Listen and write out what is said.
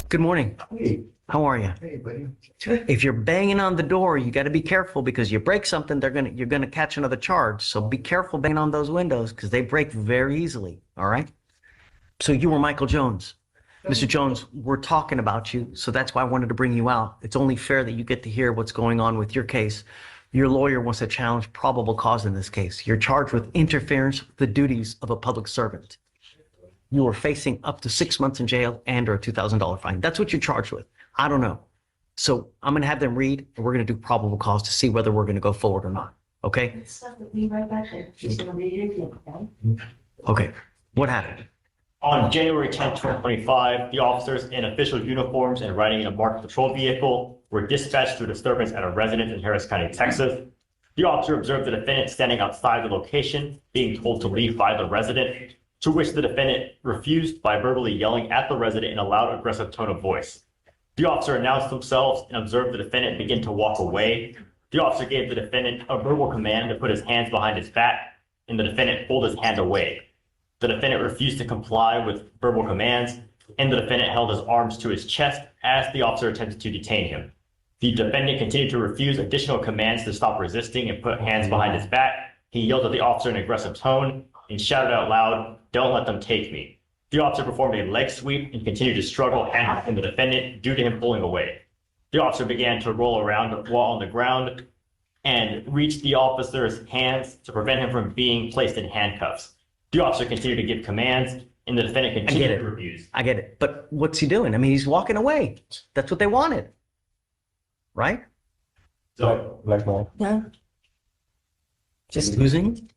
Good morning. Hey, How are you? hey, buddy. If you're banging on the door, you got to be careful because you break something, you're gonna catch another charge. So be careful banging on those windows because they break very easily. All right. So you were Michael Jones. Mr. Jones, we're talking about you, so that's why I wanted to bring you out. It's only fair that you get to hear what's going on with your case. Your lawyer wants to challenge probable cause in this case. You're charged with interference with the duties of a public servant. You are facing up to 6 months in jail and or a $2,000 fine. That's what you're charged with. I don't know. So I'm going to have them read, and we're going to do probable cause to see whether we're going to go forward or not. Okay? Be right back there. She's gonna read it again, okay? Okay. What happened? On January 10th, 2025, the officers in official uniforms and riding in a marked patrol vehicle were dispatched to a disturbance at a residence in Harris County, Texas. The officer observed the defendant standing outside the location, being told to leave by the resident, to which the defendant refused by verbally yelling at the resident in a loud, aggressive tone of voice. The officer announced themselves and observed the defendant begin to walk away. The officer gave the defendant a verbal command to put his hands behind his back, and the defendant pulled his hand away. The defendant refused to comply with verbal commands, and the defendant held his arms to his chest as the officer attempted to detain him. The defendant continued to refuse additional commands to stop resisting and put hands behind his back. He yelled at the officer in an aggressive tone and shouted out loud, "Don't let them take me." The officer performed a leg sweep and continued to struggle handcuffing the defendant due to him pulling away. The officer began to roll around while on the ground and reached the officer's hands to prevent him from being placed in handcuffs. The officer continued to give commands, and the defendant continued to refuse. I get it. But what's he doing? I mean, he's walking away. That's what they wanted. Right? So, Like more. Yeah. Just losing.